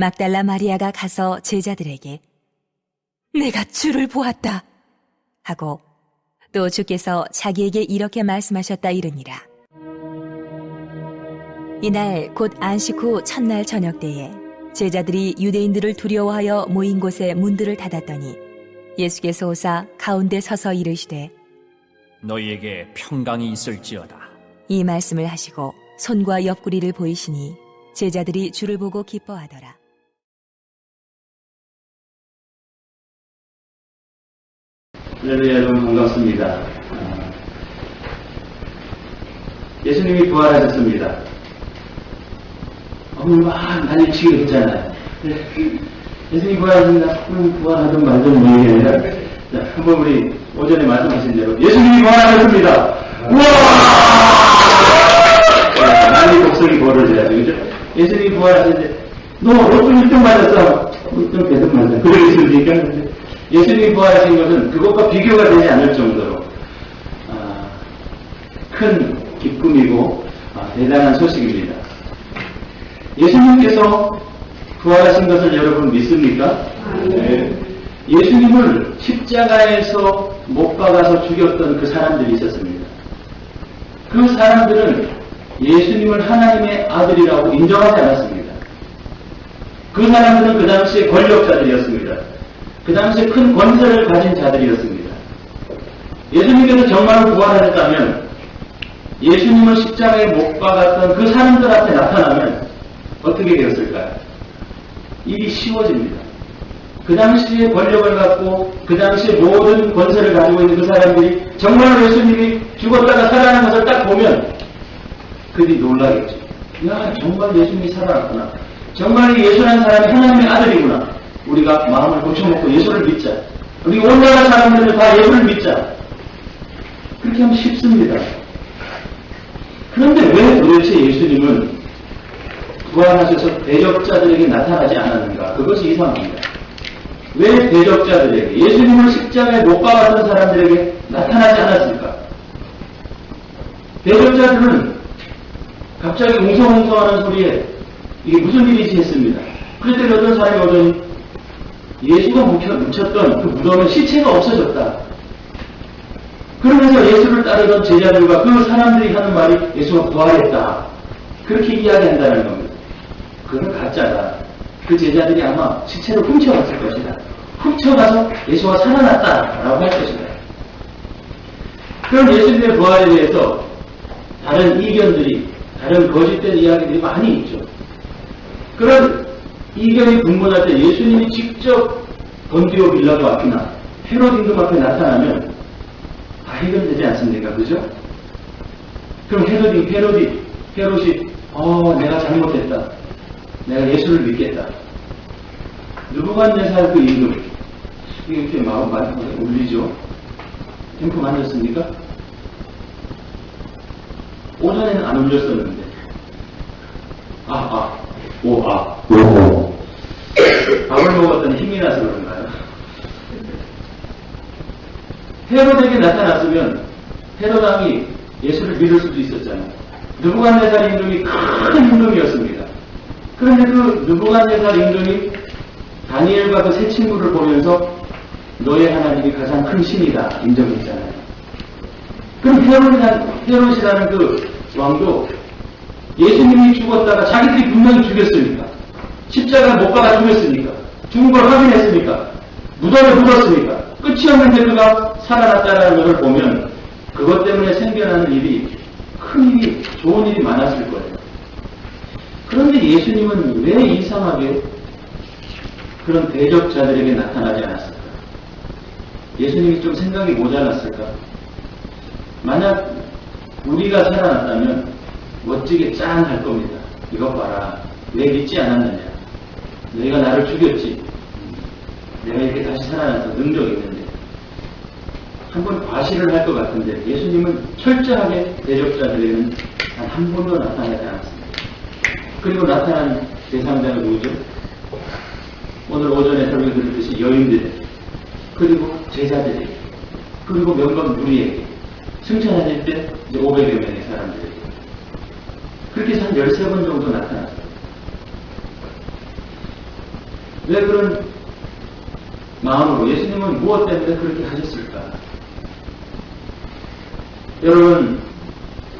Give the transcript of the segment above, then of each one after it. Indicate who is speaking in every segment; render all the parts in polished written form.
Speaker 1: 막달라 마리아가 가서 제자들에게 내가 주를 보았다 하고 또 주께서 자기에게 이렇게 말씀하셨다 이르니라. 이날 곧 안식 후 첫날 저녁 때에 제자들이 유대인들을 두려워하여 모인 곳에 문들을 닫았더니 예수께서 오사 가운데 서서 이르시되
Speaker 2: 너희에게 평강이 있을지어다.
Speaker 1: 이 말씀을 하시고 손과 옆구리를 보이시니 제자들이 주를 보고 기뻐하더라.
Speaker 3: 할렐루야, 여러분 반갑습니다. 예수님이 부활하셨습니다. 오늘 막 난리치게 했잖아요. 예수님이 부활하셨습니다. 부활하든 말든 얘기해야 자, 한번 우리 오전에 말씀하신 대로 예수님이 부활하셨습니다. 우와! 난리 곡성이 벌어져야죠. 그죠? 예수님이 부활하셨는데 너 로또 1등 맞았어. 1등 계속 맞았어. 그러겠습니까? 예수님이 부활하신 것은 그것과 비교가 되지 않을 정도로 큰 기쁨이고 대단한 소식입니다. 예수님께서 부활하신 것을 여러분 믿습니까? 네. 예수님을 십자가에서 못 박아서 죽였던 그 사람들이 있었습니다. 그 사람들은 예수님을 하나님의 아들이라고 인정하지 않았습니다. 그 사람들은 그 당시에 권력자들이었습니다. 그 당시에 큰 권세를 가진 자들이었습니다. 예수님께서 정말로 부활하셨다면 예수님을 십자가에 못 박았던 그 사람들 앞에 나타나면 어떻게 되었을까요? 일이 쉬워집니다. 그 당시에 권력을 갖고 그 당시에 모든 권세를 가지고 있는 그 사람들이 정말로 예수님이 죽었다가 살아나는 것을 딱 보면 그들이 놀라겠죠. 야, 정말 예수님이 살아났구나. 정말 예수라는 사람이 하나님의 아들이구나. 우리가 마음을 고쳐먹고 예수를 믿자. 우리 온 나라 사람들은 다 예수를 믿자. 그렇게 하면 쉽습니다. 그런데 왜 도대체 예수님은 부활하셔서 대적자들에게 나타나지 않았는가? 그것이 이상합니다. 왜 대적자들에게, 예수님을 십자가에 못 박았던 사람들에게 나타나지 않았을까? 대적자들은 갑자기 웅성웅성하는 소리에 이게 무슨 일이지 했습니다. 그랬더니 어떤 사람이 오더니 예수가 묻혔던 그 무덤에 시체가 없어졌다. 그러면서 예수를 따르던 제자들과 그 사람들이 하는 말이 예수가 부활했다. 그렇게 이야기한다는 겁니다. 그건 가짜다. 그 제자들이 아마 시체를 훔쳐갔을 것이다. 훔쳐가서 예수가 살아났다라고 할 것이다. 그럼 예수님의 부활에 대해서 다른 이견들이, 다른 거짓된 이야기들이 많이 있죠. 그런 이견이 분분할 때 예수님이 직접 본디오 빌라도 앞이나 헤롯 임금 앞에 나타나면 다 해결되지 않습니까? 그죠? 그럼 헤롯이 내가 잘못했다. 내가 예수를 믿겠다. 느부갓네살 그 임금, 이게 이렇게 마음 많이 울리죠? 템포 많으셨습니까? 오전에는 안 울렸었는데. 밥을 먹었더니 힘이 나서 그런가요? 헤롯에게 나타났으면 헤롯 왕이 예수를 믿을 수도 있었잖아요. 느부갓네살 임금이 큰 임금이었습니다. 그런데 그 느부갓네살 임금이 다니엘과 그 세 친구를 보면서 너의 하나님이 가장 큰 신이다 인정했잖아요. 그럼 헤롯이라는 그 왕도 예수님이 죽었다가 자기들이 분명히 죽였으니까, 십자가에 못 박아 죽였으니까, 죽은 걸 확인했으니까, 무덤에 묻었으니까, 끝이 없는데 그가 살아났다는 것을 보면 그것 때문에 생겨나는 일이, 큰 일이, 좋은 일이 많았을 거예요. 그런데 예수님은 왜 이상하게 그런 대적자들에게 나타나지 않았을까? 예수님이 좀 생각이 모자랐을까? 만약 우리가 살아났다면 멋지게 짠 할 겁니다. 이것 봐라. 왜 믿지 않았느냐. 너희가 나를 죽였지. 내가 이렇게 다시 살아나서 능력이 있는데. 한번 과시를 할 것 같은데 예수님은 철저하게 대적자들에게는 단 한 번도 나타나지 않았습니다. 그리고 나타난 대상자는 누구죠? 오늘 오전에 설교 드렸듯이 여인들, 그리고 제자들에게, 그리고 몇몇 무리에게, 승천하실 때 이제 500여 명의 사람들에게. 그렇게 해서 한 13번 정도 나타났어요. 왜 그런 마음으로 예수님은 무엇 때문에 그렇게 하셨을까? 여러분,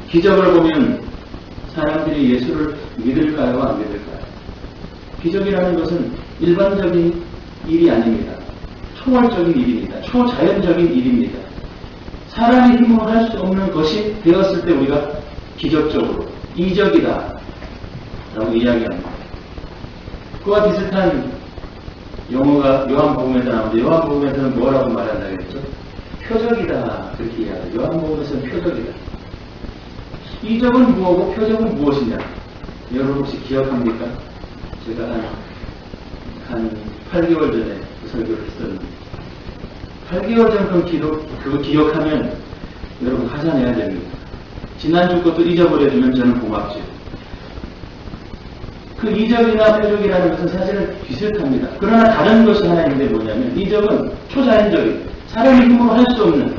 Speaker 3: 기적을 보면 사람들이 예수를 믿을까요? 안 믿을까요? 기적이라는 것은 일반적인 일이 아닙니다. 초월적인 일입니다. 초자연적인 일입니다. 사람의 힘으로 할 수 없는 것이 되었을 때 우리가 기적적으로 이적이다 라고 이야기합니다. 그와 비슷한 용어가 요한복음에서 나오는데 요한복음에서는 뭐라고 말한다고 했죠? 표적이다 그렇게 이야기해요. 요한복음에서는 표적이다. 이적은 무엇이고 표적은 무엇이냐? 여러분 혹시 기억합니까? 제가 한 8개월 전에 그 설교를 했었는데 8개월 전 그거 기억하면 여러분 하산해야 됩니다. 지난주 것도 잊어버려주면 저는 고맙죠. 그 이적이나 표적이라는 것은 사실은 비슷합니다. 그러나 다른 것이 하나 있는데 뭐냐면 이적은 초자연적인 사람의 힘으로 할 수 없는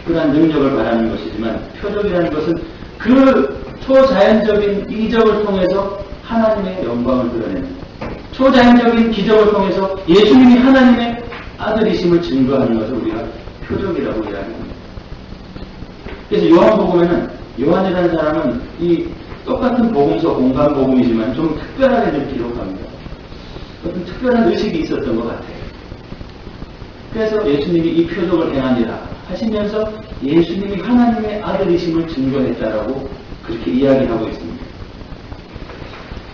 Speaker 3: 그러한 능력을 말하는 것이지만 표적이라는 것은 그 초자연적인 이적을 통해서 하나님의 영광을 드러내는 초자연적인 기적을 통해서 예수님이 하나님의 아들이심을 증거하는 것을 우리가 표적이라고 이야기합니다. 그래서 요한복음에는 요한이라는 사람은 이 똑같은 복음서 공간 복음이지만 좀 특별하게 좀 기록합니다. 어떤 특별한 의식이 있었던 것 같아요. 그래서 예수님이 이 표적을 행하니라 하시면서 예수님이 하나님의 아들이심을 증거했다라고 그렇게 이야기하고 있습니다.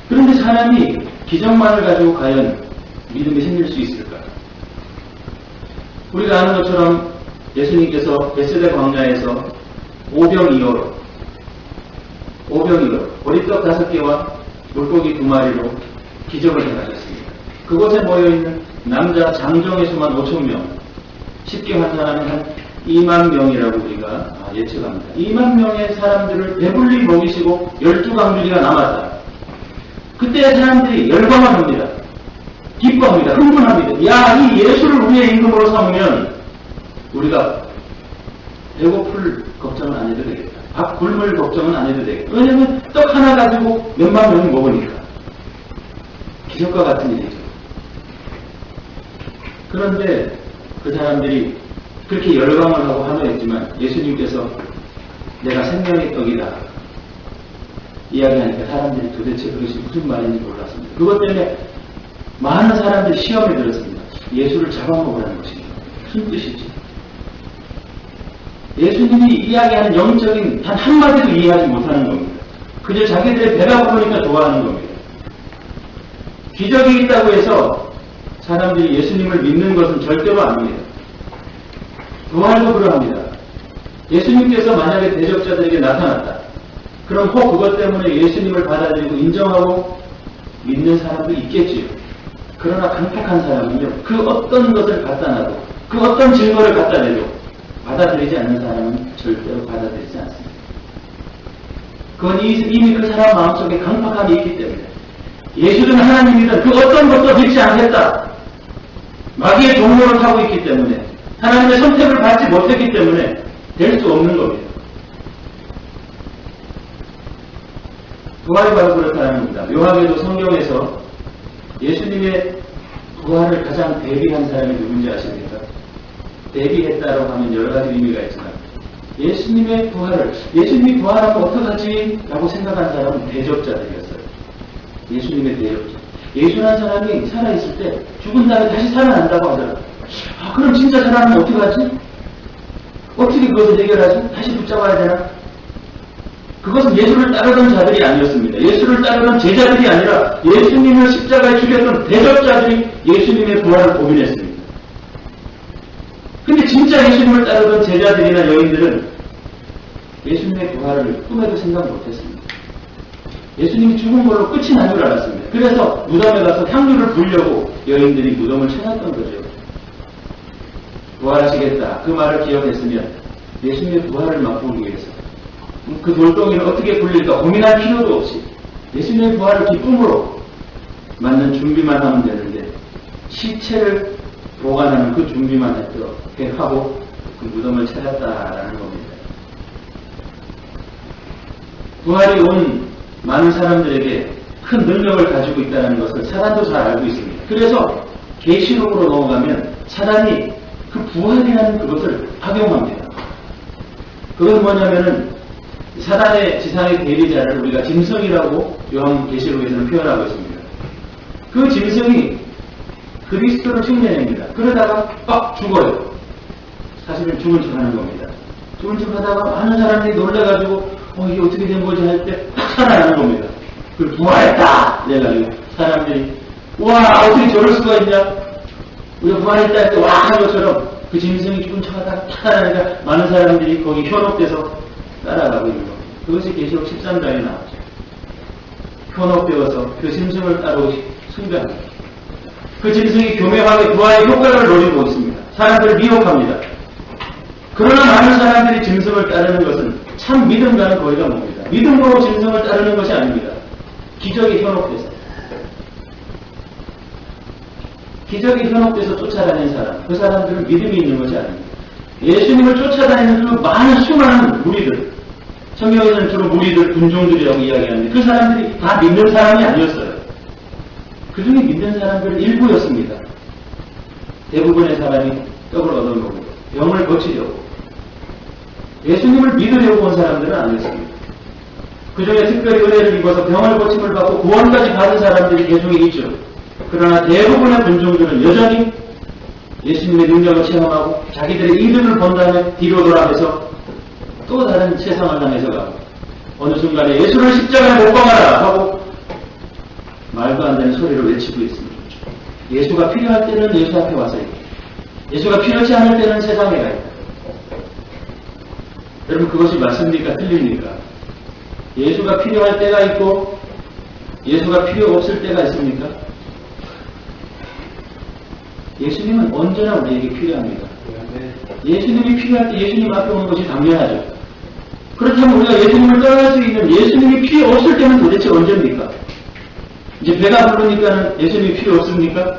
Speaker 3: 그런데 사람이 기적만을 가지고 과연 믿음이 생길 수 있을까? 우리가 아는 것처럼 예수님께서 베세다 광야에서 오병이어로 보리떡 5개와 물고기 2마리로 기적을 행하셨습니다. 그곳에 모여있는 남자 장정의 수만 5,000명, 쉽게 환산하면 한 2만 명이라고 우리가 예측합니다. 2만 명의 사람들을 배불리 먹이시고 12강주리가 남았다. 그때 사람들이 열광을 합니다. 기뻐합니다. 흥분합니다. 야, 이 예수를 우리의 임금으로 삼으면 우리가 배고플 걱정은 안 해도 되겠다. 밥 굶을 걱정은 안 해도 되겠다. 왜냐하면 떡 하나 가지고 몇만 명이 먹으니까. 기적과 같은 일이죠. 그런데 그 사람들이 그렇게 열광을 하고 환호했지만 예수님께서 내가 생명의 떡이다 이야기하니까 사람들이 도대체 그것이 무슨 말인지 몰랐습니다. 그것 때문에 많은 사람들이 시험에 들었습니다. 예수를 잡아먹으라는 것입니다. 무슨 뜻이지? 예수님이 이야기하는 영적인 단 한마디도 이해하지 못하는 겁니다. 그저 자기들의 배가 부르니까 좋아하는 겁니다. 기적이 있다고 해서 사람들이 예수님을 믿는 것은 절대로 아닙니다. 부활도 그러합니다. 예수님께서 만약에 대적자들에게 나타났다. 그럼 혹 그것 때문에 예수님을 받아들이고 인정하고 믿는 사람도 있겠지요. 그러나 강팍한 사람은요, 그 어떤 것을 갖다 놔도, 그 어떤 증거를 갖다 내도 받아들이지 않는 사람은 절대로 받아들이지 않습니다. 그건 이미 그 사람 마음속에 강팍함이 있기 때문에 예수는 하나님이든 그 어떤 것도 믿지 않겠다. 마귀의 종로를 타고 있기 때문에 하나님의 선택을 받지 못했기 때문에 될 수 없는 겁니다. 부활이 바로 그렇다는 겁니다. 묘하게도 성경에서 예수님의 부활을 가장 대비한 사람이 누군지 아십니까? 대비했다고 하면 여러 가지 의미가 있지만 예수님의 부활을 예수님이 부활하면 어떡하지? 라고 생각한 사람은 대적자들이었어요. 예수님의 대적자. 예수라는 사람이 살아있을 때 죽은 다음에 다시 살아난다고 하더라고요. 아, 그럼 진짜 살아나면 어떡하지? 어떻게 그것을 해결하지? 다시 붙잡아야 되나? 그것은 예수를 따르던 자들이 아니었습니다. 예수를 따르던 제자들이 아니라 예수님을 십자가에 죽였던 대적자들이 예수님의 부활을 고민했습니다. 근데 진짜 예수님을 따르던 제자들이나 여인들은 예수님의 부활을 꿈에도 생각 못했습니다. 예수님이 죽은 걸로 끝이 난 줄 알았습니다. 그래서 무덤에 가서 향유를 부으려고 여인들이 무덤을 찾았던 거죠. 부활하시겠다. 그 말을 기억했으면 예수님의 부활을 맛보기 위해서 그 돌덩이를 어떻게 굴릴까 고민할 필요도 없이 예수님의 부활을 기쁨으로 맞는 준비만 하면 되는데 시체를 보관하는 그 준비만 하고 그 무덤을 찾았다라는 겁니다. 부활이 온 많은 사람들에게 큰 능력을 가지고 있다는 것을 사단도 잘 알고 있습니다. 그래서 계시록으로 넘어가면 사단이 그 부활이라는 그것을 악용합니다. 그건 뭐냐면은 사단의 지상의 대리자를 우리가 짐승이라고 요한계시록에서는 표현하고 있습니다. 그 짐승이 그리스도를 흉내냅니다. 그러다가 빡 죽어요. 사실은 죽은 척 하는 겁니다. 죽은 척 하다가 많은 사람들이 놀라가지고 이게 어떻게 된 거지 할 때 딱 살아나는 겁니다. 그걸 부활했다! 이래가지고 사람들이 와 어떻게 저럴 수가 있냐? 우리가 부활했다 할 때 와 하는 것처럼 그 짐승이 죽은 척 하다가 딱 살아나니까 많은 사람들이 거기 현혹돼서 따라가고 있는 겁니다. 그것이 계시록 13장에 나왔죠. 현혹되어서 그 짐승을 따로 숭배합니다. 그 짐승이 교묘하게 부활의 효과를 노리고 있습니다. 사람들을 미혹합니다. 그러나 많은 사람들이 짐승을 따르는 것은 참 믿음과는 거리가 멉니다. 믿음으로 짐승을 따르는 것이 아닙니다. 기적이 현혹돼서. 기적이 현혹돼서 쫓아다니는 사람, 그 사람들은 믿음이 있는 것이 아닙니다. 예수님을 쫓아다니는 그 많은 수많은 무리들, 성경에서는 주로 무리들, 군종들이라고 이야기하는데 그 사람들이 다 믿는 사람이 아니었어요. 그 중에 믿는 사람들은 일부였습니다. 대부분의 사람이 떡을 얻어먹고 병을 고치려고 예수님을 믿으려고 온 사람들은 아니었습니다. 그 중에 특별히 은혜를 입어서 병을 고침을 받고 구원까지 받은 사람들이 개중에 있죠. 그러나 대부분의 군종들은 여전히 예수님의 능력을 체험하고 자기들의 이득을 본 다음에 뒤로 돌아가서 또 다른 세상을 향해서 가고 어느 순간에 예수를 십자가에 못 박아라 하고 말도 안 되는 소리를 외치고 있습니다. 예수가 필요할 때는 예수 앞에 와서 있고 예수가 필요치 않을 때는 세상에 가 있다. 여러분 그것이 맞습니까? 틀립니까? 예수가 필요할 때가 있고 예수가 필요 없을 때가 있습니까? 예수님은 언제나 우리에게 필요합니다. 예수님이 필요할 때 예수님 앞에 오는 것이 당연하죠. 그렇다면 우리가 예수님을 떠날 수 있는 예수님이 필요 없을 때는 도대체 언제입니까? 이제 배가 부르니까 예수님이 필요 없습니까?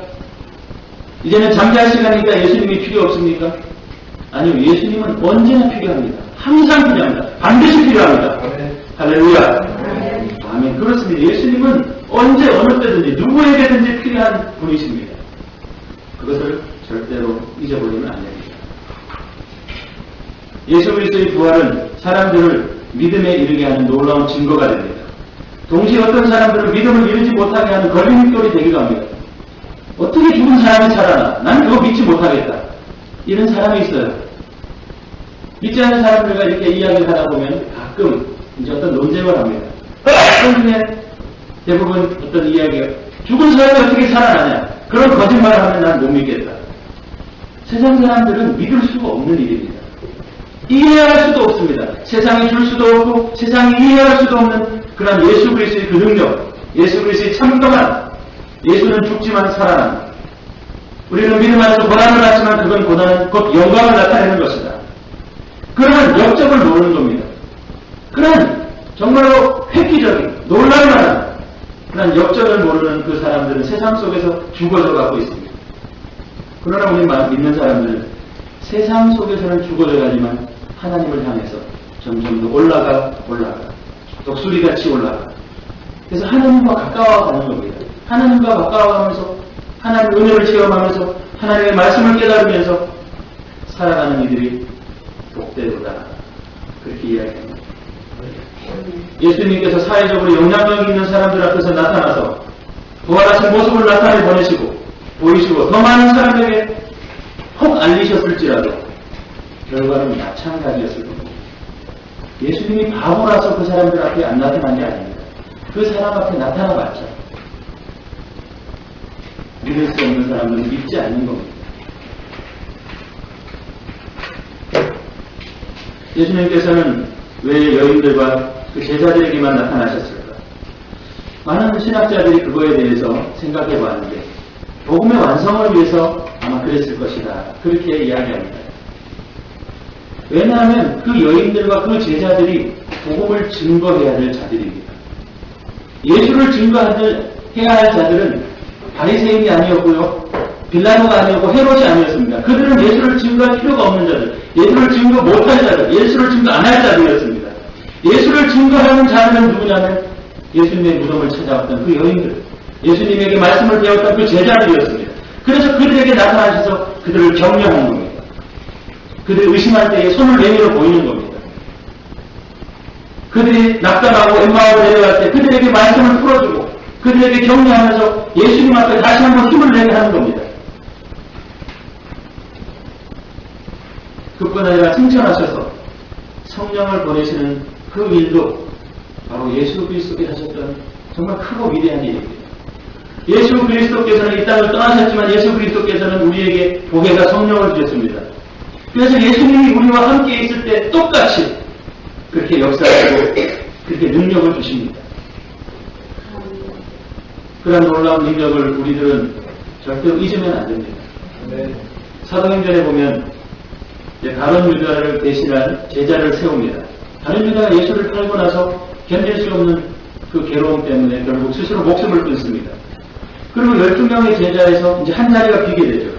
Speaker 3: 이제는 잠잘 시간이니까 예수님이 필요 없습니까? 아니요, 예수님은 언제나 필요합니다. 항상 필요합니다. 반드시 필요합니다. 할렐루야. 아멘. 그렇습니다. 예수님은 언제 어느 때든지 누구에게든지 필요한 분이십니다. 그것을 절대로 잊어버리면 안 됩니다. 예수 그리스도의 부활은 사람들을 믿음에 이르게 하는 놀라운 증거가 됩니다. 동시에 어떤 사람들은 믿음을 이루지 못하게 하는 걸림돌이 되기도 합니다. 어떻게 죽은 사람이 살아나? 난 그거 믿지 못하겠다. 이런 사람이 있어요. 믿지 않는 사람들과 이렇게 이야기를 하다 보면 가끔 이제 어떤 논쟁을 합니다. 그런 중에 대부분 어떤 이야기가 죽은 사람이 어떻게 살아나냐? 그런 거짓말을 하면 난 못 믿겠다. 세상 사람들은 믿을 수가 없는 일입니다. 이해할 수도 없습니다. 세상이 줄 수도 없고 세상이 이해할 수도 없는 그런 예수 그리스도의 그 능력, 예수 그리스도의 참동한 예수는 죽지만 살아난다. 우리는 믿음 안에서 고난을 받지만 그건 고난은 곧 영광을 나타내는 것이다. 그러한 역적을 모르는 겁니다. 그런 정말로 획기적인 놀랄 만한 그런 역적을 모르는 그 사람들은 세상 속에서 죽어져 가고 있습니다. 그러나 우리 믿는 사람들은 세상 속에서는 죽어져 가지만 하나님을 향해서 점점 더 올라가 독수리같이 올라가. 그래서 하나님과 가까워가는 겁니다. 하나님과 가까워가면서 하나님의 은혜를 체험하면서 하나님의 말씀을 깨달으면서 살아가는 이들이 복되도다. 그렇게 이야기합니다. 예수님께서 사회적으로 영향력 있는 사람들 앞에서 나타나서 부활하신 모습을 나타내 보이시고 더 많은 사람에게 혹 알리셨을지라도 결과는 마찬가지였을 겁니다. 예수님이 바보라서 그 사람들 앞에 안 나타난 게 아닙니다. 그 사람 앞에 나타나봤자 믿을 수 없는 사람들은 믿지 않는 겁니다. 예수님께서는 왜 여인들과 그 제자들에게만 나타나셨을까? 많은 신학자들이 그거에 대해서 생각해 보았는데 복음의 완성을 위해서 아마 그랬을 것이다. 그렇게 이야기합니다. 왜냐하면 그 여인들과 그 제자들이 복음을 증거해야 될 자들입니다. 예수를 증거해야 할 자들은 바리새인이 아니었고요. 빌라도가 아니었고 헤롯이 아니었습니다. 그들은 예수를 증거할 필요가 없는 자들, 예수를 증거 못할 자들, 예수를 증거 안 할 자들이었습니다. 예수를 증거하는 자들은 누구냐면 예수님의 무덤을 찾아왔던 그 여인들, 예수님에게 말씀을 배웠던 그 제자들이었습니다. 그래서 그들에게 나타나셔서 그들을 격려하는 겁니다. 그들이 의심할 때에 손을 내밀어 보이는 겁니다. 그들이 낙담하고 엠마오로 내려갈 때 그들에게 말씀을 풀어주고 그들에게 격려하면서 예수님 앞에 다시 한번 힘을 내게 하는 겁니다. 그뿐 아니라 승천하셔서 성령을 보내시는 그 일도 바로 예수 그리스도께서 하셨던 정말 크고 위대한 일입니다. 예수 그리스도께서는 이 땅을 떠나셨지만 예수 그리스도께서는 우리에게 복에다 성령을 주셨습니다. 그래서 예수님이 우리와 함께 있을 때 똑같이 그렇게 역사하시고 그렇게 능력을 주십니다. 그런 놀라운 능력을 우리들은 절대로 잊으면 안 됩니다. 사도행전에 보면 다른 유다를 대신한 제자를 세웁니다. 다른 유다가 예수를 팔고 나서 견딜 수 없는 그 괴로움 때문에 결국 스스로 목숨을 끊습니다. 그리고 12명의 제자에서 이제 한 자리가 비게 되죠.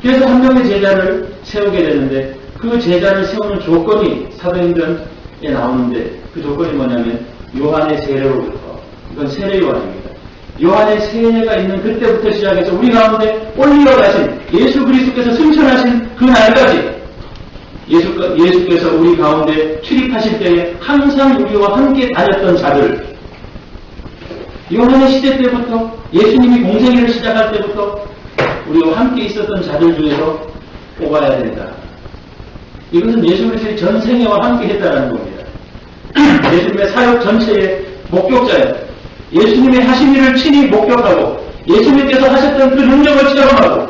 Speaker 3: 그래서 한 명의 제자를 세우게 되는데 그 제자를 세우는 조건이 사도행전에 나오는데 그 조건이 뭐냐면 요한의 세례로부터, 이건 세례 요한입니다. 요한의 세례가 있는 그때부터 시작해서 우리 가운데 올리어 가신 예수 그리스도께서 승천하신 그 날까지 예수께서 우리 가운데 출입하실 때에 항상 우리와 함께 다녔던 자들, 요한의 시대 때부터 예수님이 공생애를 시작할 때부터 우리와 함께 있었던 자들 중에서 뽑아야 된다. 이것은 예수 그리스도의 전 생애와 함께 했다는 겁니다. 예수님의 사역 전체의 목격자예요. 예수님의 하신 일을 친히 목격하고 예수님께서 하셨던 그 능력을 체험하고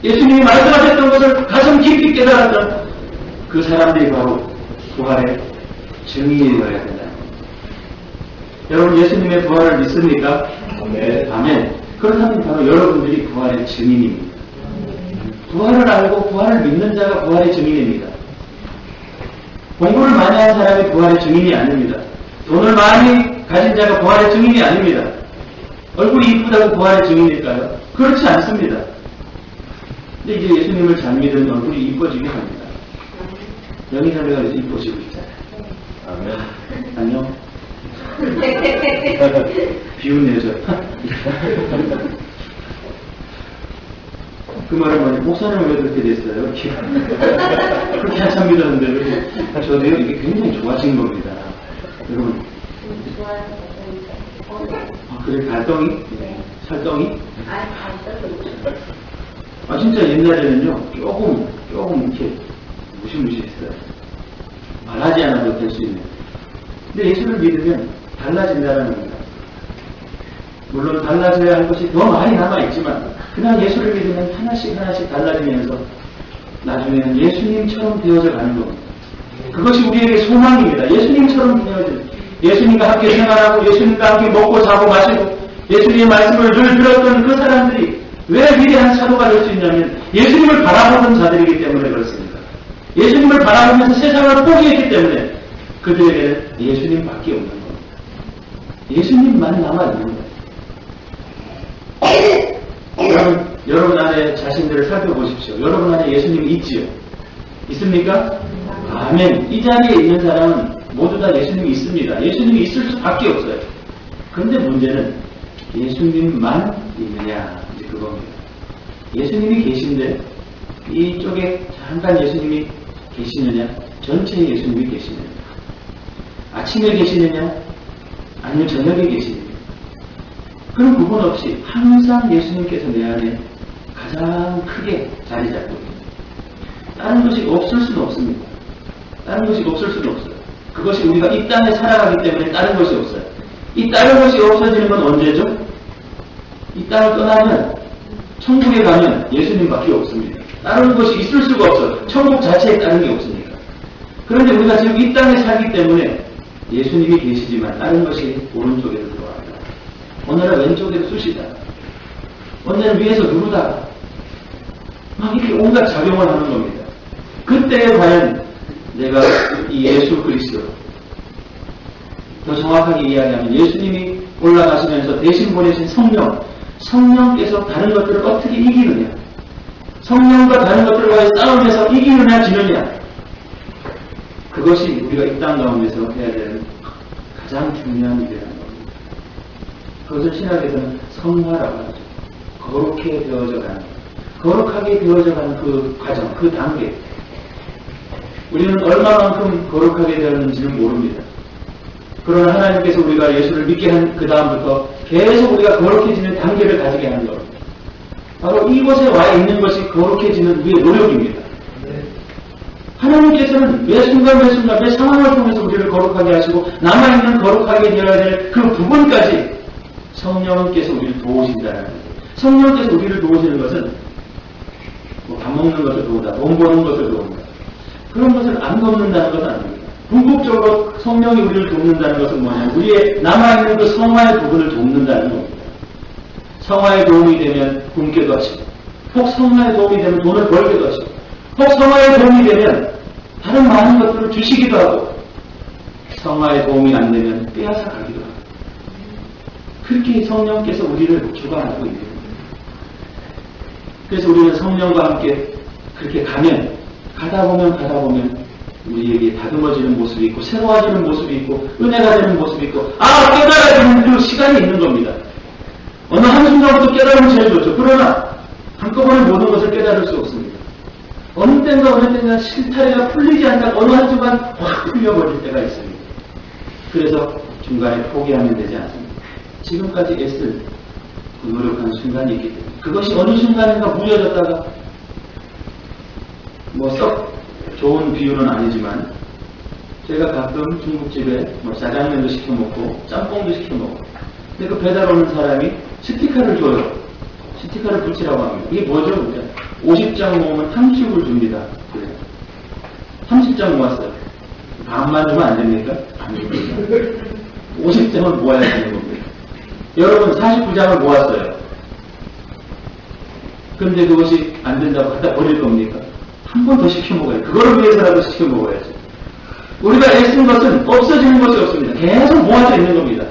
Speaker 3: 예수님이 말씀하셨던 것을 가슴 깊이 깨달았던 그 사람들이 바로 부활의 증인이 되어야 된다. 여러분 예수님의 부활을 믿습니까? 네. 아멘. 그렇다면 바로 여러분들이 부활의 증인입니다. 부활을 알고 부활을 믿는 자가 부활의 증인입니다. 공부를 많이 한 사람이 부활의 증인이 아닙니다. 돈을 많이 가진 자가 부활의 증인이 아닙니다. 얼굴이 이쁘다고 부활의 증인일까요? 그렇지 않습니다. 근데 이제 예수님을 잘 믿으면 얼굴이 이뻐지게 합니다. 영희자매가 이제 이뻐지고 있잖아요. 안녕. 비웃네요, 저. 그 말은 뭐냐, 목사님은 왜 그렇게 됐어요? 그렇게 한참 믿었는데, 저도요, 이게 굉장히 좋아진 겁니다. 여러분. 아, 그래, 갈덩이? 네. 살덩이? 아, 진짜 옛날에는요, 조금 이렇게 무시무시했어요. 말하지 않아도 될 수 있는. 근데 예수를 믿으면 달라진다는 겁니다. 물론 달라져야 할 것이 더 많이 남아있지만 그냥 예수를 믿으면 하나씩 달라지면서 나중에는 예수님처럼 되어져 가는 겁니다. 그것이 우리에게 소망입니다. 예수님처럼 되어져, 예수님과 함께 생활하고 예수님과 함께 먹고 자고 마시고 예수님의 말씀을 늘 들었던 그 사람들이 왜 위대한 사도가 될 수 있냐면 예수님을 바라보는 자들이기 때문에 그렇습니다. 예수님을 바라보면서 세상을 포기했기 때문에 그들에게는 예수님밖에 없는 겁니다. 예수님만 남아있는 거예요. 여러분 안에 자신들을 살펴보십시오. 여러분 안에 예수님이 있지요? 있습니까? 아멘. 이 자리에 있는 사람은 모두 다 예수님이 있습니다. 예수님이 있을 수밖에 없어요. 그런데 문제는 예수님만 있느냐, 이제 그겁니다. 예수님이 계신데 이쪽에 잠깐 예수님이 계시느냐, 전체에 예수님이 계시느냐, 아침에 계시느냐, 아니면 저녁에 계시느냐, 그런 구분 없이 항상 예수님께서 내 안에 가장 크게 자리 잡고 있습니다. 다른 것이 없을 수는 없습니다. 다른 것이 없을 수는 없어요. 그것이 우리가 이 땅에 살아가기 때문에 다른 것이 없어요. 이 다른 것이 없어지는 건 언제죠? 이 땅을 떠나면, 천국에 가면 예수님밖에 없습니다. 다른 것이 있을 수가 없어요. 천국 자체에 다른 게 없으니까. 그런데 우리가 지금 이 땅에 살기 때문에 예수님이 계시지만 다른 것이 오른쪽에도 들어갑니다. 오늘은 왼쪽에도 쑤시다. 오늘은 위에서 누르다가 막 이렇게 온갖 작용을 하는 겁니다. 그때에 과연 내가 이 예수 그리스도, 더 정확하게 이야기하면 예수님이 올라가시면서 대신 보내신 성령께서 다른 것들을 어떻게 이기느냐, 성령과 다른 것들과의 싸움에서 이기느냐 지느냐, 그것이 우리가 이 땅 가운데서 해야 되는 가장 중요한 일이라는 겁니다. 그것을 신학에서는 성화라고 하죠. 거룩해 되어져 가는, 거룩하게 되어져 가는 그 과정, 그 단계. 우리는 얼마만큼 거룩하게 되었는지는 모릅니다. 그러나 하나님께서 우리가 예수를 믿게 한 그 다음부터 계속 우리가 거룩해지는 단계를 가지게 하는 겁니다. 바로 이곳에 와 있는 것이 거룩해지는 우리의 노력입니다. 하나님께서는 매 순간 매 순간 매 상황을 통해서 우리를 거룩하게 하시고 남아있는 거룩하게 되어야 될 그 부분까지 성령께서 우리를 도우신다는 거예요. 성령께서 우리를 도우시는 것은 뭐 밥 먹는 것을 도우다, 돈 버는 것을 도운다. 그런 것을 안 돕는다는 것은 아닙니다. 궁극적으로 성령이 우리를 돕는다는 것은 뭐냐면 우리의 남아있는 그 성화의 부분을 돕는다는 겁니다. 성화에 도움이 되면 굶게도 하시고, 혹 성화에 도움이 되면 돈을 벌게도 하시고, 혹 성화에 도움이 되면 다른 많은 것들을 주시기도 하고, 성화에 도움이 안 되면 빼앗아 가기도 하고, 그렇게 성령께서 우리를 주관하고 있는 겁니다. 그래서 우리는 성령과 함께 그렇게 가다 보면 우리에게 다듬어지는 모습이 있고, 새로워지는 모습이 있고, 은혜가 되는 모습이 있고, 깨달아지는 그 시간이 있는 겁니다. 어느 한순간부터 깨달으면 제일 좋죠. 그러나 한꺼번에 모든 것을 깨달을 수 없습니다. 어느 때인가 실타래가 풀리지 않다 어느 한순간 확 풀려버릴 때가 있습니다. 그래서 중간에 포기하면 되지 않습니다. 지금까지 애쓸 그 노력한 순간이 있기 때문에 그것이 어느 순간인가 무뎌졌다가 뭐 썩 좋은 비유는 아니지만 제가 가끔 중국집에 뭐 짜장면도 시켜먹고 짬뽕도 시켜먹고 근데 그 배달 오는 사람이 스티커를 줘요. 스티커를 붙이라고 합니다. 이게 뭐죠? 50장 모으면 탕수육을 줍니다. 그래요. 30장 모았어요. 반만 주면 안 됩니까? 안 됩니다. 50장을 모아야 되는 겁니다. 여러분 49장을 모았어요. 그런데 그것이 안 된다고 갖다 버릴 겁니까? 한 번 더 시켜 먹어요. 그걸 위해서라도 시켜 먹어야죠. 우리가 애쓴 것은 없어지는 것이 없습니다. 계속 모아져 있는 겁니다.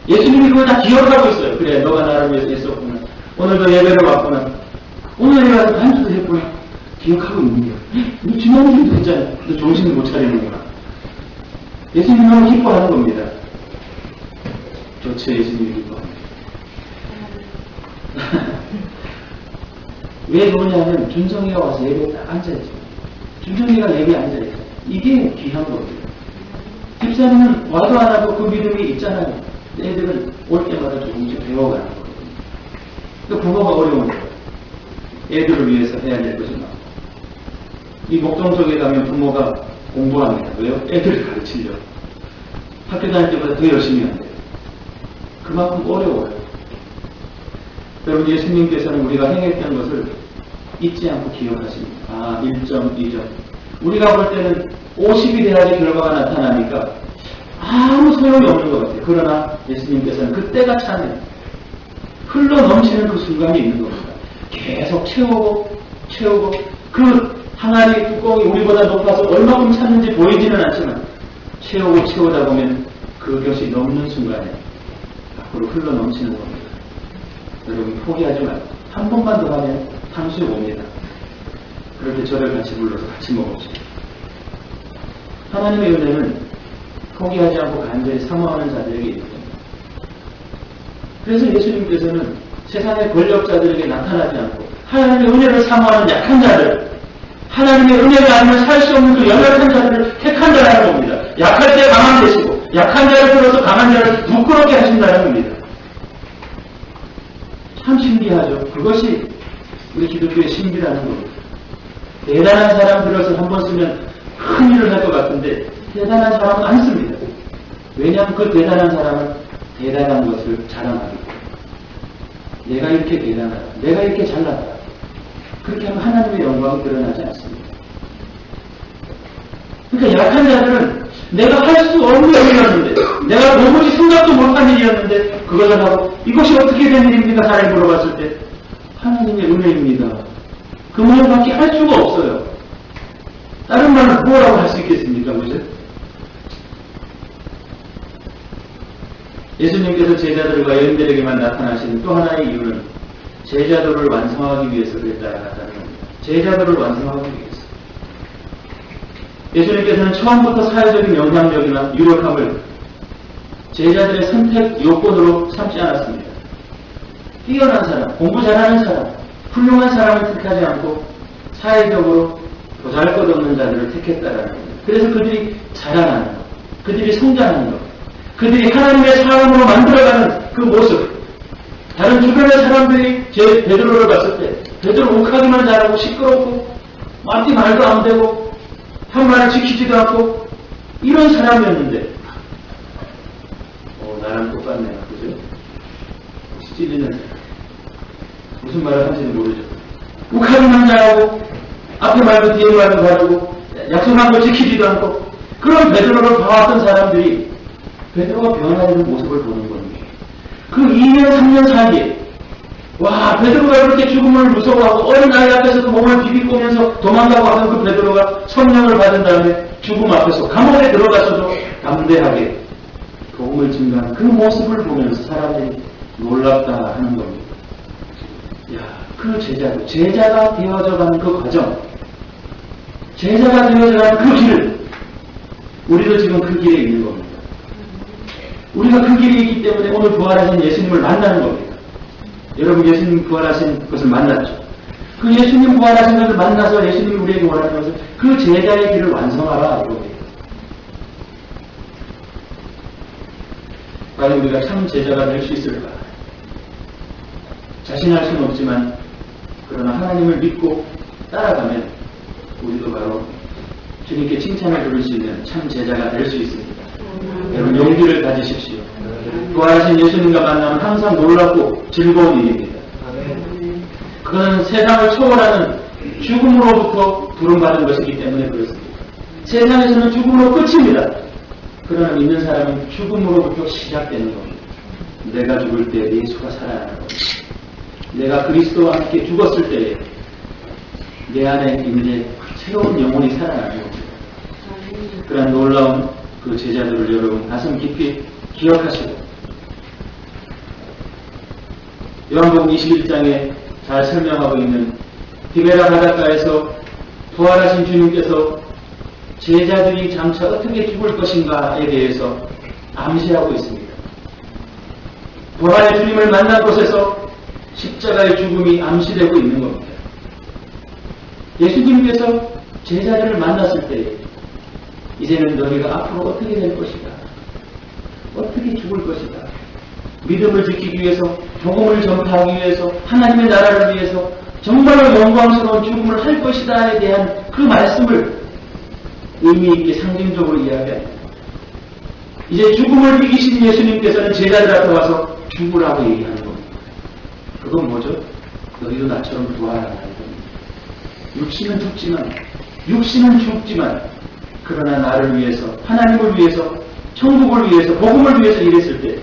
Speaker 3: 예수님이 그걸 다 기억하고 있어요. 그래, 너가 나를 위해서 애썼구나. 오늘도 예배를 왔구나. 오늘 예배 와서 한 주도 했구나. 기억하고 있는 거야. 너 중요한 일도 했잖아. 너 정신을 못 차리는구나. 예수님 너무 기뻐하는 겁니다. 좋죠, 예수님이 기뻐합니다. 왜 그러냐면 준성이가 와서 예배에 딱 앉아있죠. 준성이가 예배에 앉아있죠. 이게 귀한 겁니다. 집사님은 와도 안 하고 그 믿음이 있잖아요. 애들은 올 때마다 조금씩 배워가는 거거든요. 그 부모가 어려운 거예요. 애들을 위해서 해야 될 것이 많고. 이 목동 쪽에 가면 부모가 공부합니다. 왜요? 애들을 가르치려고. 학교 다닐 때보다 더 열심히 한대요. 그만큼 어려워요. 여러분 예수님께서는 우리가 행했던 것을 잊지 않고 기억하십니다. 1점, 2점. 우리가 볼 때는 50이 돼야지 결과가 나타나니까 아무 소용이 없는 것 같아요. 그러나 예수님께서는 그때가 차면 흘러 넘치는 그 순간이 있는 겁니다. 계속 채우고 그 항아리 뚜껑이 우리보다 높아서 얼마큼 찼는지 보이지는 않지만 채우다 보면 그것이 넘는 순간에 앞으로 흘러 넘치는 겁니다. 여러분 포기하지 말고 한 번만 더 하면 탕수육 옵니다. 그렇게 저를 같이 불러서 같이 먹읍시다. 하나님의 은혜는 포기하지 않고 간절히 사모하는 자들에게 있습니다. 그래서 예수님께서는 세상의 권력자들에게 나타나지 않고 하나님의 은혜를 사모하는 약한 자들, 하나님의 은혜가 아니면 살 수 없는 그 연약한 자들을 택한다는 겁니다. 약할 때 강한 되시고 약한 자를 들어서 강한 자를 부끄럽게 하신다는 겁니다. 참 신기하죠. 그것이 우리 기독교의 신비라는 겁니다. 대단한 사람 들어서 한 번 쓰면 큰 일을 할 것 같은데 대단한 사람은 안 씁니다. 왜냐하면 그 대단한 사람은 대단한 것을 자랑하기 때문에 내가 이렇게 대단하다, 내가 이렇게 잘났다. 그렇게 하면 하나님의 영광이 드러나지 않습니다. 그러니까 약한 자들은 내가 할 수 없는 일이었는데, 내가 도무지 생각도 못한 일이었는데 그것을 하고 이것이 어떻게 된 일입니까? 사람이 물어봤을 때 하나님의 은혜입니다. 그 말밖에 할 수가 없어요. 다른 말은 뭐라고 할 수 있겠습니까? 그죠? 예수님께서 제자들과 여인들에게만 나타나시는 또 하나의 이유는 제자들을 완성하기 위해서 그랬다라는 겁니다. 제자들을 완성하기 위해서. 예수님께서는 처음부터 사회적인 영향력이나 유력함을 제자들의 선택 요건으로 삼지 않았습니다. 뛰어난 사람, 공부 잘하는 사람, 훌륭한 사람을 택하지 않고 사회적으로 보잘것없는 자들을 택했다라는 겁니다. 그래서 그들이 자라나는 것, 그들이 성장하는 것, 그들이 하나님의 사람으로 만들어가는 그 모습. 다른 주변의 사람들이 제 베드로를 봤을 때 베드로 욱하기만 잘하고 시끄럽고 앞뒤 말도 안 되고 한 말을 지키지도 않고 이런 사람이었는데 나랑 똑같네요. 그죠? 찔리는 사람. 무슨 말을 하는지는 모르죠. 욱하기만 잘하고 앞에 말도 뒤에 말도 다르고 약속한 걸 지키지도 않고 그런 베드로를 봐왔던 사람들이 베드로가 변화되는 모습을 보는 겁니다. 그 2년 3년 사이에 와 베드로가 그렇게 죽음을 무서워하고 어린 아이 앞에서도 몸을 비비꼬면서 도망가고 하는 그 베드로가 성령을 받은 다음에 죽음 앞에서 감옥에 들어가서도 담대하게 복음을 증거하는 그 모습을 보면서 사람들이 놀랍다 하는 겁니다. 야, 그 제자가 되어져가는 그 과정, 제자가 되어져가는 그 길, 우리도 지금 그 길에 있는 겁니다. 우리가 그 길에 있기 때문에 오늘 부활하신 예수님을 만나는 겁니다. 여러분 예수님 부활하신 것을 만났죠. 그 예수님 부활하신 것을 만나서 예수님이 우리에게 원하는 것은 그 제자의 길을 완성하라 이겁니다. 과연 우리가 참 제자가 될 수 있을까? 자신할 수는 없지만 그러나 하나님을 믿고 따라가면 우리도 바로 주님께 칭찬을 들을 수 있는 참 제자가 될 수 있습니다. 여러분 용기를 가지십시오. 부활하신 예수님과 만나면 항상 놀랍고 즐거운 일입니다. 그건 세상을 초월하는 죽음으로부터 부름받은 것이기 때문에 그렇습니다. 세상에서는 죽음으로 끝입니다. 그러나 믿는 사람은 죽음으로부터 시작되는 겁니다. 내가 죽을 때 예수가 살아나는 겁니다. 내가 그리스도와 함께 죽었을 때에 내 안에 이제 새로운 영혼이 살아나는 겁니다. 그런 놀라운 그 제자들을 여러분 가슴 깊이 기억하시고 요한복음 21장에 잘 설명하고 있는 디베라 바닷가에서 부활하신 주님께서 제자들이 장차 어떻게 죽을 것인가에 대해서 암시하고 있습니다. 부활의 주님을 만난 곳에서 십자가의 죽음이 암시되고 있는 겁니다. 예수님께서 제자들을 만났을 때 이제는 너희가 앞으로 어떻게 될 것이다. 어떻게 죽을 것이다. 믿음을 지키기 위해서, 복음을 전파하기 위해서, 하나님의 나라를 위해서 정말로 영광스러운 죽음을 할 것이다에 대한 그 말씀을 의미 있게 상징적으로 이야기합니다. 이제 죽음을 이기신 예수님께서는 제자들 앞에 와서 죽으라고 얘기하는 겁니다. 그건 뭐죠? 너희도 나처럼 부활하라는 겁니다. 육신은 죽지만 그러나 나를 위해서, 하나님을 위해서, 천국을 위해서, 복음을 위해서 일했을 때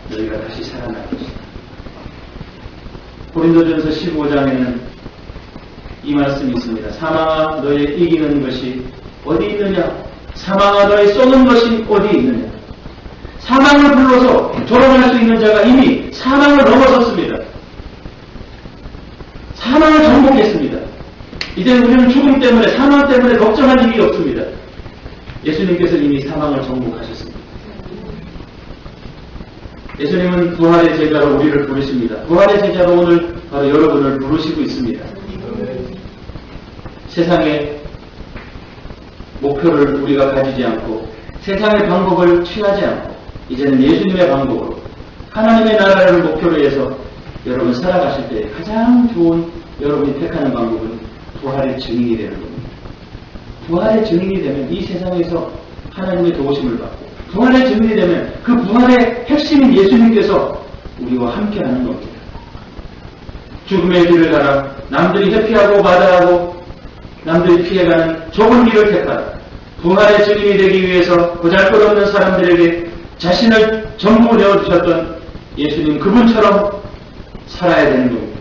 Speaker 3: 너희가 다시 살아날 것이다. 고린도전서 15장에는 이 말씀이 있습니다. 사망아 너의 이기는 것이 어디 있느냐? 사망아 너의 쏘는 것이 어디 있느냐? 사망을 불러서 조롱할 수 있는 자가 이미 사망을 넘어섰습니다. 사망을 정복했습니다. 이제 우리는 죽음 때문에, 사망 때문에 걱정할 일이 없습니다. 예수님께서 이미 사망을 정복하셨습니다. 예수님은 부활의 제자로 우리를 부르십니다. 부활의 제자로 오늘 바로 여러분을 부르시고 있습니다. 세상의 목표를 우리가 가지지 않고 세상의 방법을 취하지 않고 이제는 예수님의 방법으로 하나님의 나라를 목표로 해서 여러분 살아가실 때 가장 좋은 여러분이 택하는 방법은 부활의 증인이 되는 겁니다. 부활의 증인이 되면 이 세상에서 하나님의 도우심을 받고 부활의 증인이 되면 그 부활의 핵심인 예수님께서 우리와 함께하는 겁니다. 죽음의 길을 가라. 남들이 회피하고 마다하고 남들이 피해가는 좁은 길을 택하라. 부활의 증인이 되기 위해서 보잘것없는 사람들에게 자신을 전부 내어주셨던 예수님 그분처럼 살아야 되는 겁니다.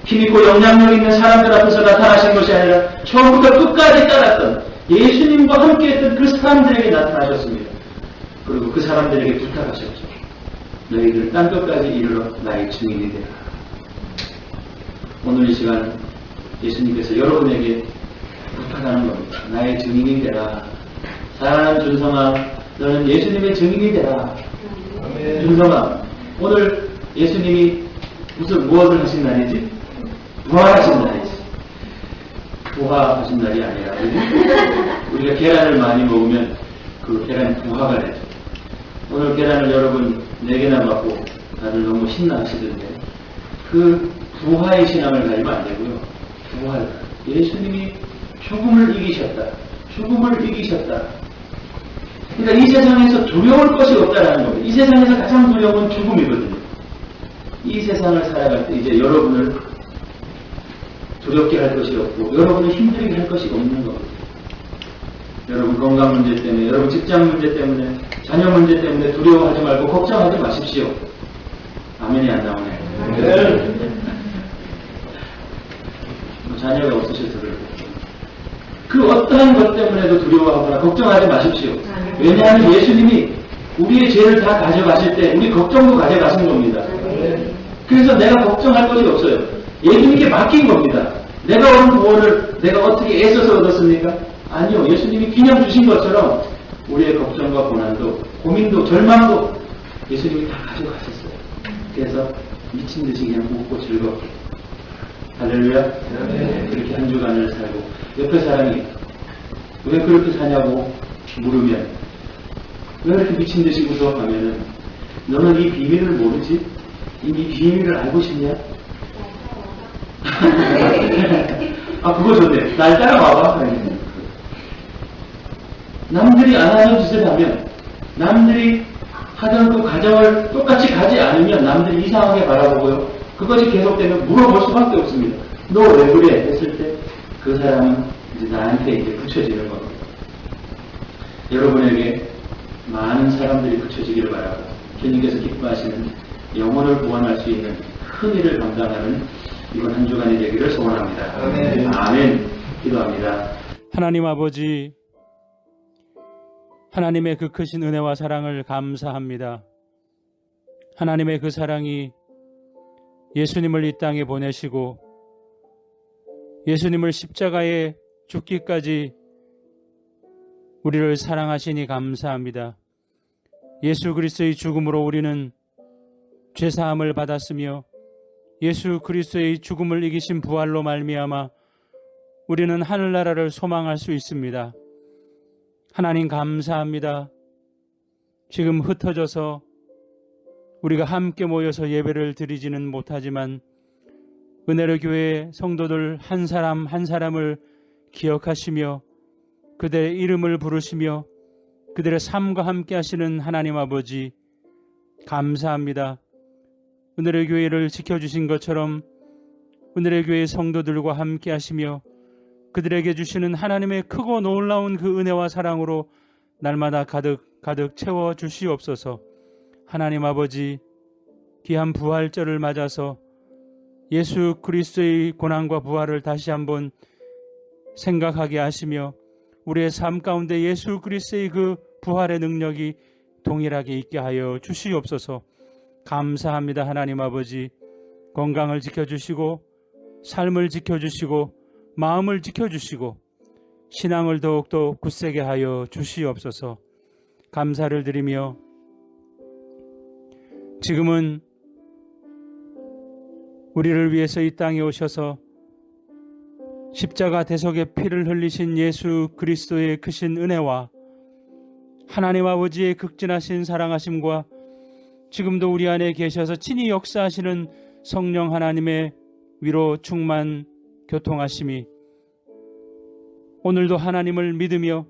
Speaker 3: 힘있고 영향력 있는 사람들 앞에서 나타나신 것이 아니라 처음부터 끝까지 따랐던 예수님과 함께했던 그 사람들에게 나타나셨습니다. 그리고 그 사람들에게 부탁하셨죠. 너희들 땅끝까지 이르러 나의 증인이 되라. 오늘 이 시간 예수님께서 여러분에게 부탁하는 겁니다. 나의 증인이 되라. 사랑하는 준성아, 너는 예수님의 증인이 되라. 준성아, 오늘 예수님이 무슨 무엇을 하신 날이지? 부활하신 날이지. 부화하신 날이 아니라 우리가 계란을 많이 먹으면 그 계란이 부화가 되죠. 오늘 계란을 여러분 4개나 먹고 다들 너무 신나하시던데 그 부활의 신앙을 가지면 안 되고요. 부활. 예수님이 죽음을 이기셨다. 죽음을 이기셨다. 그러니까 이 세상에서 두려울 것이 없다라는 겁니다. 이 세상에서 가장 두려운 건 죽음이거든요. 이 세상을 살아갈 때 이제 여러분을 두렵게 할 것이 없고 여러분을 힘들게 할 것이 없는 겁니다. 여러분 건강 문제 때문에, 여러분 직장 문제 때문에, 자녀 문제 때문에 두려워하지 말고 걱정하지 마십시오. 아멘이 안 나오네. 자녀가 없으셔서 그래요. 그 어떠한 것 때문에도 두려워하거나 걱정하지 마십시오. 왜냐하면 예수님이 우리의 죄를 다 가져가실 때 우리 걱정도 가져가신 겁니다. 그래서 내가 걱정할 것이 없어요. 예수님께 맡긴 겁니다. 내가 얻은 구원을 내가 어떻게 애써서 얻었습니까? 아니요. 예수님이 그냥 주신 것처럼 우리의 걱정과 고난도, 고민도, 절망도 예수님이 다 가져가셨어요. 그래서 미친 듯이 그냥 웃고 즐겁게. 할렐루야. 그렇게 한 주간을 살고 옆에 사람이 왜 그렇게 사냐고 물으면 왜 이렇게 미친 듯이 웃어? 하면은 너는 이 비밀을 모르지? 이 비밀을 알고 싶냐? 아 그거 좋네. 날 따라와봐. 남들이 안 하는 짓을 하면 남들이 하던 그 과정을 똑같이 가지 않으면 남들이 이상하게 바라보고요. 그것이 계속되면 물어볼 수밖에 없습니다. 너 왜 그래? 했을 때 그 사람은 이제 나한테 이제 붙여지는 겁니다. 여러분에게 많은 사람들이 붙여지기를 바라고 주님께서 기뻐하시는 영혼을 구원할 수 있는 큰 일을 감당하는 이번 한 주간이 되기를 소원합니다. 아멘. 아멘. 기도합니다.
Speaker 4: 하나님 아버지, 하나님의 그 크신 은혜와 사랑을 감사합니다. 하나님의 그 사랑이 예수님을 이 땅에 보내시고 예수님을 십자가에 죽기까지 우리를 사랑하시니 감사합니다. 예수 그리스도의 죽음으로 우리는 죄사함을 받았으며 예수 그리스도의 죽음을 이기신 부활로 말미암아 우리는 하늘나라를 소망할 수 있습니다. 하나님 감사합니다. 지금 흩어져서 우리가 함께 모여서 예배를 드리지는 못하지만 은혜로 교회 성도들 한 사람 한 사람을 기억하시며 그들의 이름을 부르시며 그들의 삶과 함께 하시는 하나님 아버지 감사합니다. 은혜로 교회를 지켜주신 것처럼 은혜로 교회 성도들과 함께 하시며 그들에게 주시는 하나님의 크고 놀라운 그 은혜와 사랑으로 날마다 가득 채워 주시옵소서. 하나님 아버지 귀한 부활절을 맞아서 예수 그리스도의 고난과 부활을 다시 한번 생각하게 하시며 우리의 삶 가운데 예수 그리스도의 그 부활의 능력이 동일하게 있게 하여 주시옵소서. 감사합니다. 하나님 아버지 건강을 지켜주시고 삶을 지켜주시고 마음을 지켜주시고 신앙을 더욱더 굳세게 하여 주시옵소서. 감사를 드리며 지금은 우리를 위해서 이 땅에 오셔서 십자가 대속의 피를 흘리신 예수 그리스도의 크신 은혜와 하나님 아버지의 극진하신 사랑하심과 지금도 우리 안에 계셔서 친히 역사하시는 성령 하나님의 위로 충만 교통하심이 오늘도 하나님을 믿으며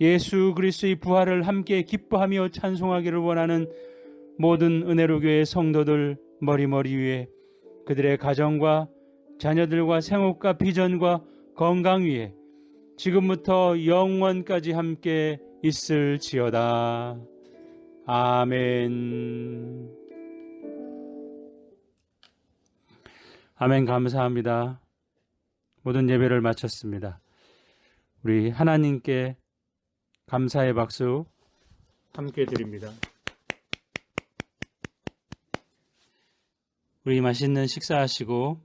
Speaker 4: 예수 그리스도의 부활을 함께 기뻐하며 찬송하기를 원하는 모든 은혜로 교회 성도들 머리머리 위에 그들의 가정과 자녀들과 생업과 비전과 건강 위에 지금부터 영원까지 함께 있을지어다. 아멘. 아멘. 감사합니다. 모든 예배를 마쳤습니다. 우리 하나님께 감사의 박수 함께 드립니다. 우리 맛있는 식사하시고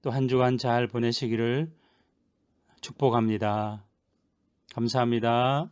Speaker 4: 또 한 주간 잘 보내시기를 축복합니다. 감사합니다.